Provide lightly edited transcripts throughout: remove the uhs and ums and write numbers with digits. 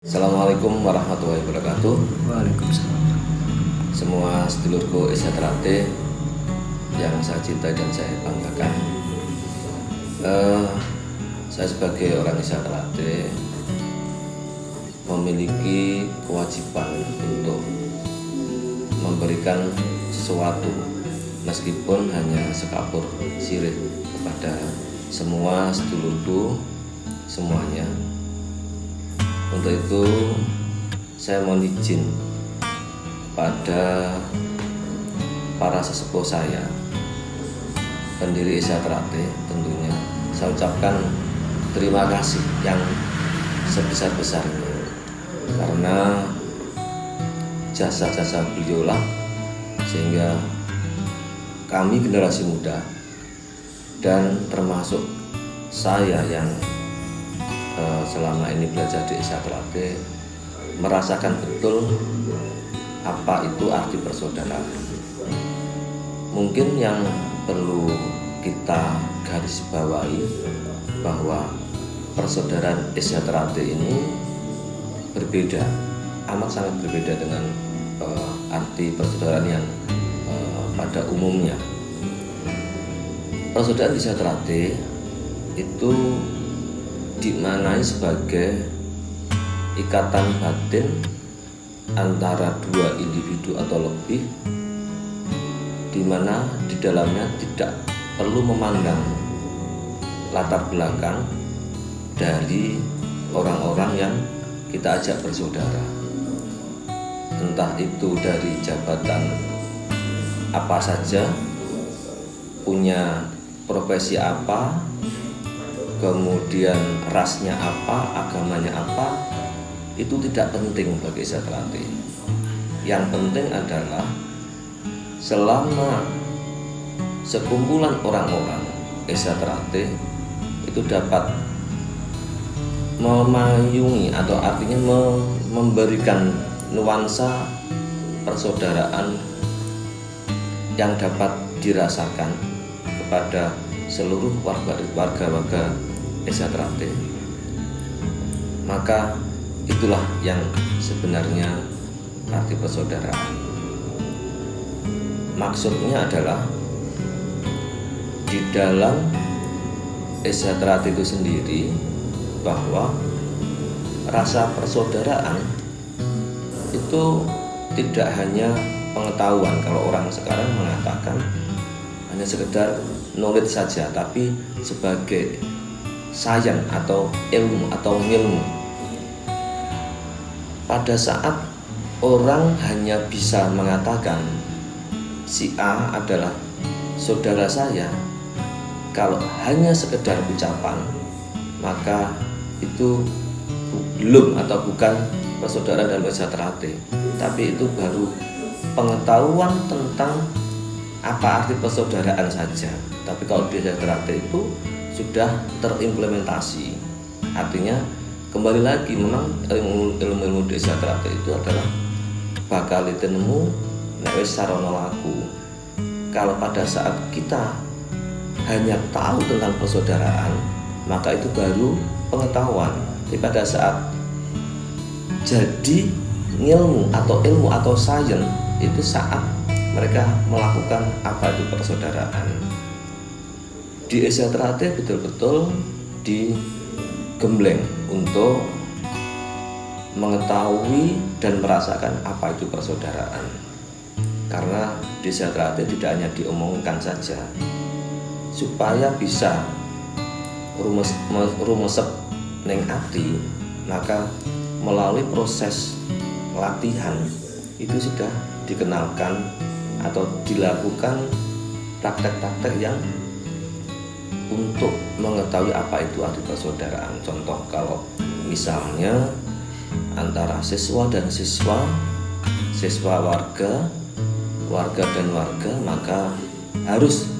Assalamualaikum warahmatullahi wabarakatuh. Waalaikumsalam. Semua sedulurku Isyatrate yang saya cintai dan saya banggakan. Saya sebagai orang Isyatrate memiliki kewajiban untuk memberikan sesuatu meskipun hanya sekapur sirih kepada semua sedulurku semuanya. Untuk itu saya mohon izin pada para sesepuh saya, pendiri Isyatrate, tentunya saya ucapkan terima kasih yang sebesar-besarnya, karena jasa-jasa beliaulah sehingga kami generasi muda dan termasuk saya yang selama ini belajar di Isyatrate merasakan betul apa itu arti persaudaraan. Mungkin yang perlu kita garis bawahi bahwa persaudaraan Isyatrate ini berbeda, amat sangat berbeda dengan arti persaudaraan yang pada umumnya. Persaudaraan Isyatrate itu dimaknai sebagai ikatan batin antara dua individu atau lebih, di mana di dalamnya tidak perlu memandang latar belakang dari orang-orang yang kita ajak bersaudara, entah itu dari jabatan apa saja, punya profesi apa, kemudian rasnya apa, agamanya apa, itu tidak penting bagi Isyatrate. Yang penting adalah selama sekumpulan orang-orang Isyatrate itu dapat memayungi atau artinya memberikan nuansa persaudaraan yang dapat dirasakan kepada seluruh warga Isyatrate, maka itulah yang sebenarnya arti persaudaraan. Maksudnya adalah di dalam Isyatrate itu sendiri bahwa rasa persaudaraan itu tidak hanya pengetahuan. Kalau orang sekarang mengatakan hanya sekedar knowledge saja, tapi sebagai sains atau ilmu atau ilmu. Pada saat orang hanya bisa mengatakan si A adalah saudara saya, kalau hanya sekedar ucapan, maka itu belum atau bukan persaudaraan dalam Isyatrate, tapi itu baru pengetahuan tentang apa arti persaudaraan saja. Tapi kalau di Isyatrate itu sudah terimplementasi. Artinya kembali lagi, memang ilmu di Isyatrate itu adalah bakal ditemu nek wis sarana laku. Kalau pada saat kita hanya tahu tentang persaudaraan, maka itu baru pengetahuan. Tapi pada saat jadi ilmu atau sains, itu saat mereka melakukan apa itu persaudaraan. Di Isyatrate betul-betul digembleng untuk mengetahui dan merasakan apa itu persaudaraan. Karena di Isyatrate tidak hanya diomongkan saja, supaya bisa rumesep ning ati, maka melalui proses latihan itu sudah dikenalkan atau dilakukan praktek-praktek yang untuk mengetahui apa itu arti persaudaraan. Contoh, kalau misalnya antara siswa dan siswa warga dan warga, maka harus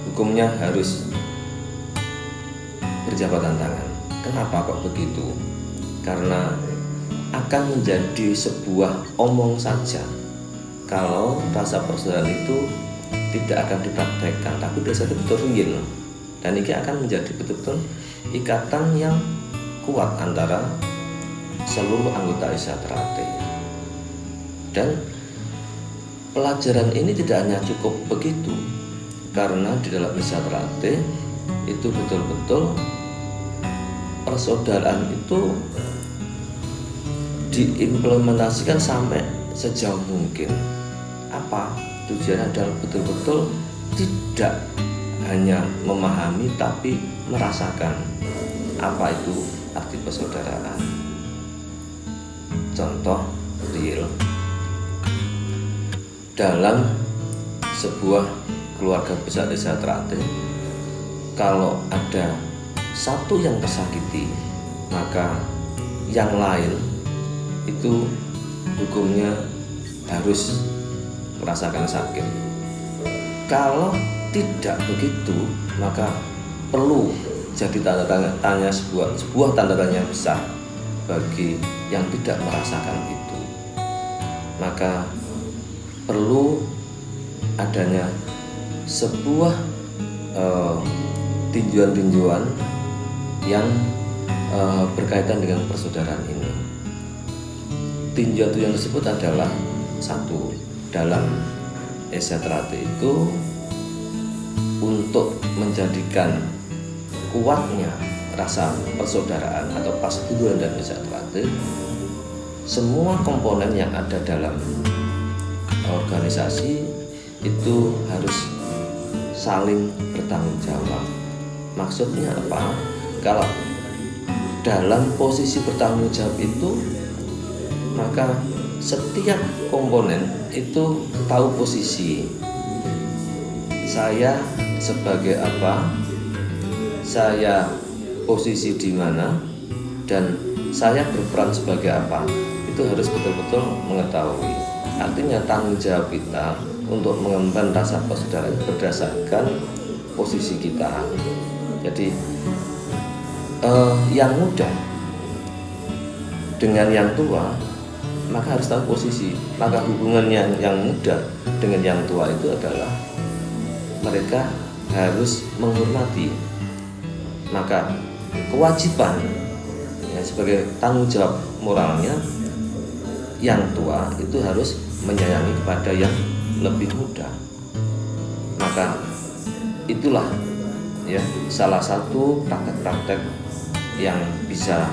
hukumnya harus berjabatan tangan. Kenapa kok begitu? Karena akan menjadi sebuah omong saja kalau rasa persaudaraan itu tidak akan dipraktekkan, tapi biasanya betul real. Dan ini akan menjadi betul-betul ikatan yang kuat antara seluruh anggota Isatrate. Dan pelajaran ini tidak hanya cukup begitu, karena di dalam Isatrate itu betul-betul persaudaraan itu diimplementasikan sampai sejauh mungkin. Apa tujuannya? Adalah betul-betul tidak hanya memahami tapi merasakan apa itu arti persaudaraan. Contoh real, dalam sebuah keluarga besar Isatrate, kalau ada satu yang tersakiti, maka yang lain itu hukumnya harus merasakan sakit. Kalau tidak begitu, maka perlu jadi tanda tanya, sebuah tanda tanya besar bagi yang tidak merasakan itu. Maka perlu adanya sebuah tinjauan-tinjauan yang berkaitan dengan persaudaraan ini. Tinjauan tersebut adalah satu, dalam Isatrate itu untuk menjadikan kuatnya rasa persaudaraan atau Pasituduran dan Isatrate, semua komponen yang ada dalam organisasi itu harus saling bertanggung jawab. Maksudnya apa? Kalau dalam posisi bertanggung jawab itu, maka setiap komponen itu tahu posisi. Saya sebagai apa, saya posisi di mana, dan saya berperan sebagai apa, itu harus betul-betul mengetahui. Artinya tanggung jawab kita untuk mengemban rasa persaudaraan berdasarkan posisi kita. Jadi yang muda dengan yang tua, maka harus tahu posisi. Maka hubungan yang muda dengan yang tua itu adalah mereka harus menghormati. Maka kewajiban sebagai tanggung jawab moralnya, yang tua itu harus menyayangi kepada yang lebih muda. Maka itulah salah satu praktek-praktek yang bisa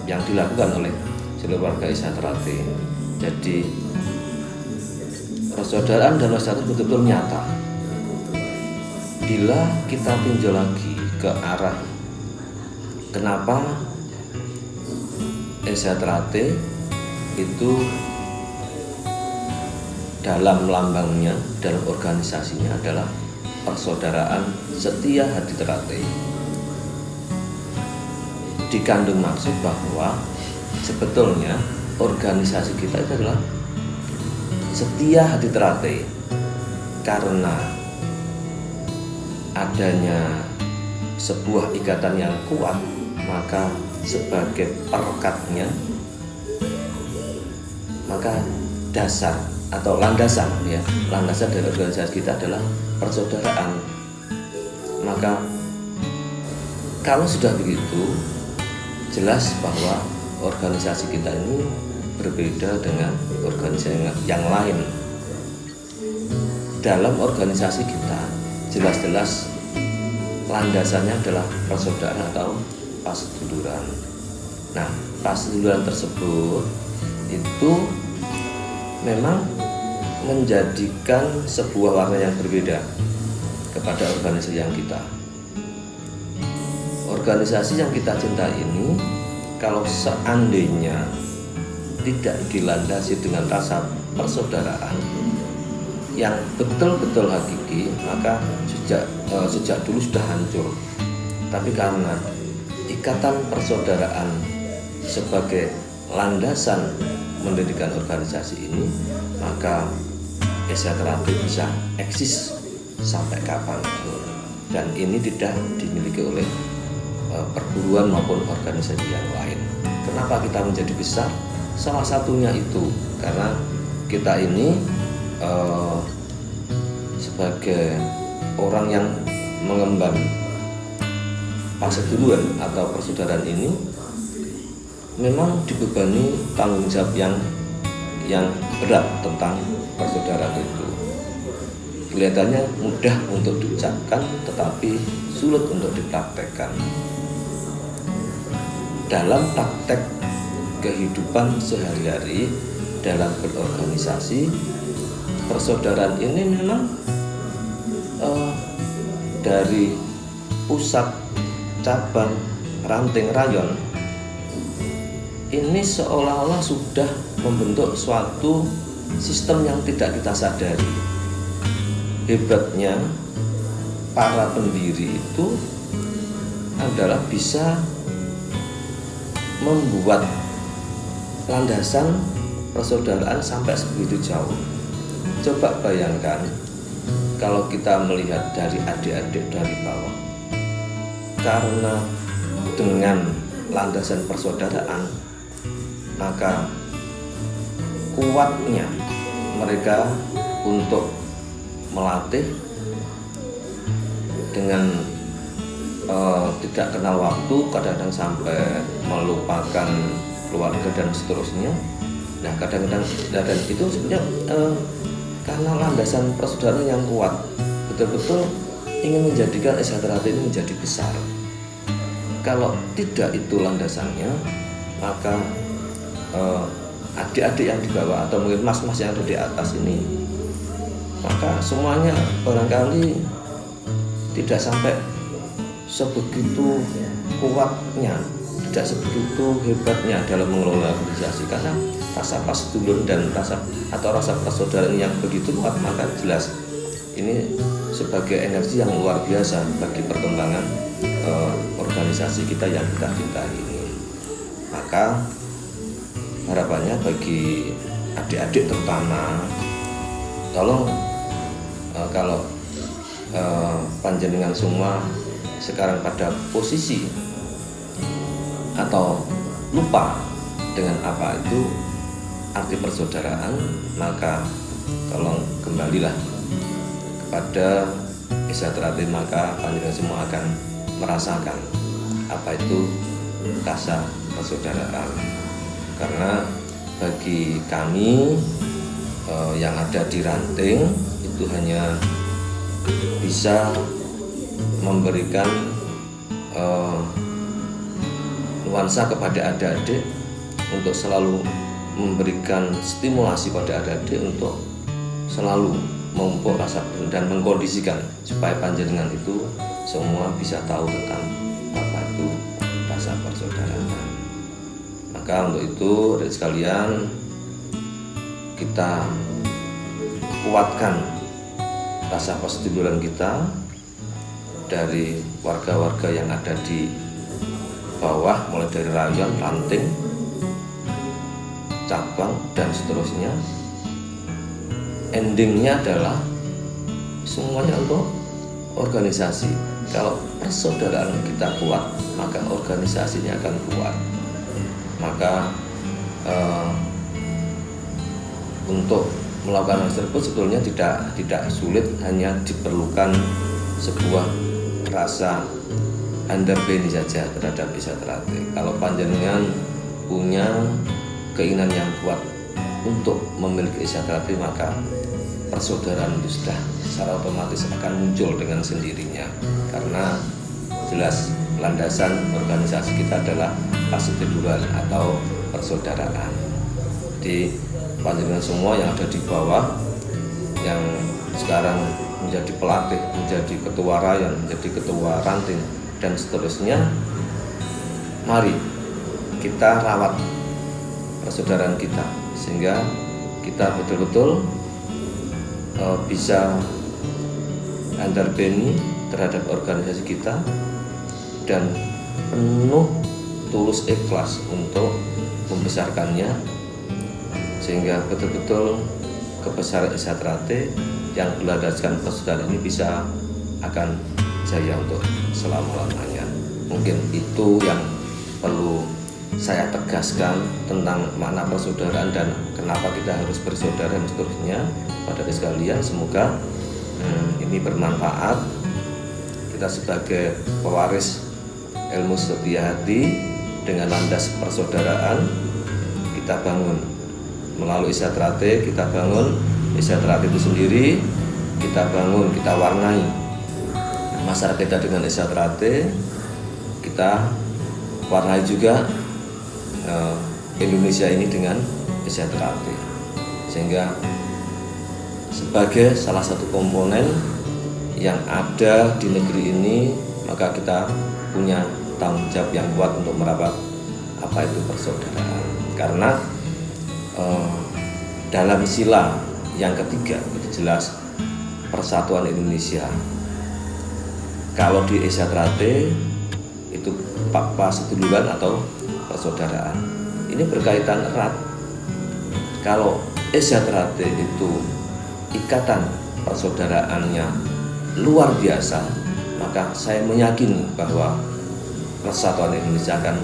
yang dilakukan oleh seluruh warga Isatrate. Jadi persaudaraan dan persatuan betul-betul nyata. Bila kita tinjau lagi ke arah kenapa Isatrate itu dalam lambangnya, dalam organisasinya adalah persaudaraan setia hati terate, dikandung maksud bahwa sebetulnya organisasi kita itu adalah setia hati terate karena adanya sebuah ikatan yang kuat. Maka sebagai perekatnya, maka dasar atau landasan dari organisasi kita adalah persaudaraan. Maka kalau sudah begitu, jelas bahwa organisasi kita ini berbeda dengan organisasi yang lain. Dalam organisasi kita jelas-jelas landasannya adalah persaudaraan atau pasituduran. Nah, pasituduran tersebut itu memang menjadikan sebuah warna yang berbeda kepada organisasi yang kita. Organisasi yang kita cinta ini, kalau seandainya tidak dilandasi dengan rasa persaudaraan yang betul-betul hakiki, maka sejak dulu sudah hancur. Tapi karena ikatan persaudaraan sebagai landasan mendirikan organisasi ini, maka Isatrate bisa eksis sampai kapanpun. Dan ini tidak dimiliki oleh perguruan maupun organisasi yang lain. Kenapa kita menjadi besar? Salah satunya itu karena kita ini sebagai orang yang mengemban pasituduran atau persaudaraan ini memang dibebani tanggung jawab yang berat tentang persaudaraan itu. Kelihatannya mudah untuk diucapkan tetapi sulit untuk dipraktekkan. Dalam praktek kehidupan sehari-hari dalam berorganisasi, persaudaraan ini memang dari pusat, cabang, ranting, rayon ini seolah-olah sudah membentuk suatu sistem yang tidak kita sadari. Hebatnya para pendiri itu adalah bisa membuat landasan persaudaraan sampai sebegitu jauh. Coba bayangkan kalau kita melihat dari adik-adik dari bawah, karena dengan landasan persaudaraan maka kuatnya mereka untuk melatih dengan tidak kenal waktu, kadang-kadang sampai melupakan keluarga dan seterusnya. Nah, kadang-kadang dan itu sebenarnya karena landasan persaudaraan yang kuat, betul-betul ingin menjadikan SHTRAT ini menjadi besar. Kalau tidak itu landasannya, maka adik-adik yang di bawah atau mungkin mas-mas yang ada di atas ini, maka semuanya barangkali tidak sampai sebegitu kuatnya, tidak sebegitu hebatnya dalam mengelola organisasi, karena rasa pasdulun dan rasa persaudaraan yang begitu kuat, maka jelas ini sebagai energi yang luar biasa bagi perkembangan organisasi kita yang kita cintai ini. Maka harapannya bagi adik-adik terutama, tolong kalau panjenengan semua sekarang pada posisi atau lupa dengan apa itu arti persaudaraan, maka tolong kembalilah kepada SHTRAT, maka panjenengan semua akan merasakan apa itu rasa persaudaraan. Karena bagi kami yang ada di ranting itu hanya bisa memberikan nuansa kepada adik-adik untuk selalu memberikan stimulasi pada adik-adik untuk selalu memupuk rasa dan mengkondisikan supaya panjenengan itu semua bisa tahu tentang apa itu rasa persaudaraan. Maka untuk itu adik sekalian, kita kuatkan rasa persaudaraan kita dari warga-warga yang ada di bawah, mulai dari rayon, ranting, cabang dan seterusnya. Endingnya adalah semuanya untuk organisasi. Kalau persaudaraan kita kuat, maka organisasinya akan kuat. Maka untuk melakukan hal tersebut sebetulnya tidak sulit, hanya diperlukan sebuah rasa underbeni saja terhadap SHTRAT. Kalau panjenengan punya keinginan yang kuat untuk memiliki SHTRAT, maka persaudaraan itu sudah secara otomatis akan muncul dengan sendirinya, karena jelas landasan organisasi kita adalah pasituduran atau persaudaraan. Jadi panjenengan semua yang ada di bawah, yang sekarang menjadi pelatih, menjadi ketua rayon, menjadi ketua ranting dan seterusnya, mari kita rawat persaudaraan kita sehingga kita betul-betul bisa underbeni terhadap organisasi kita dan penuh tulus ikhlas untuk membesarkannya, sehingga betul-betul kebesaran SHTRAT yang berlandaskan persaudaraan ini bisa akan jaya untuk selama-lamanya. Mungkin itu yang perlu saya tegaskan tentang makna persaudaraan dan kenapa kita harus bersaudara dan seterusnya pada sekalian. Semoga ini bermanfaat. Kita sebagai pewaris ilmu setia hati dengan landas persaudaraan kita bangun. Melalui Istiadrate kita bangun Istiadrate itu sendiri, kita bangun, kita warnai masyarakat kita dengan Istiadrate, kita warnai juga Indonesia ini dengan Istiadrate, sehingga sebagai salah satu komponen yang ada di negeri ini, maka kita punya tanggung jawab yang kuat untuk merawat apa itu persaudaraan. Karena dalam sila yang ketiga itu jelas persatuan Indonesia. Kalau di Istiadrate itu paseduluran atau persaudaraan. Ini berkaitan erat. Kalau Istiadrate itu ikatan persaudaraannya luar biasa, maka saya meyakini bahwa persatuan Indonesia akan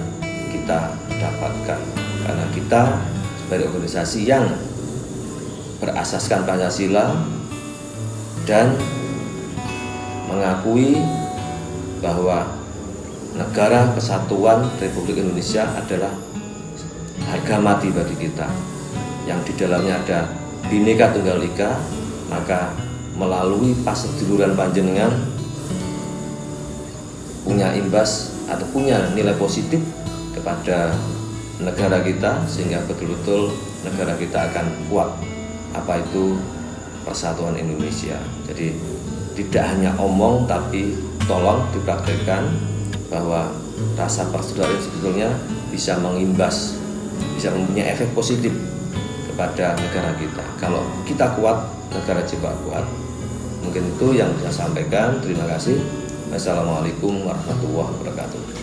kita dapatkan, karena kita sebagai organisasi yang berasaskan Pancasila dan mengakui bahwa negara kesatuan Republik Indonesia adalah harga mati bagi kita, yang di dalamnya ada Bhinneka Tunggal Ika, maka melalui paseduluran panjenengan punya imbas atau punya nilai positif kepada negara kita, sehingga betul-betul negara kita akan kuat. Apa itu persatuan Indonesia? Jadi tidak hanya omong, tapi tolong dipraktekkan bahwa rasa persaudaraan sebetulnya bisa mengimbas, bisa mempunyai efek positif kepada negara kita. Kalau kita kuat, negara juga kuat. Mungkin itu yang bisa saya sampaikan. Terima kasih. Wassalamualaikum warahmatullahi wabarakatuh.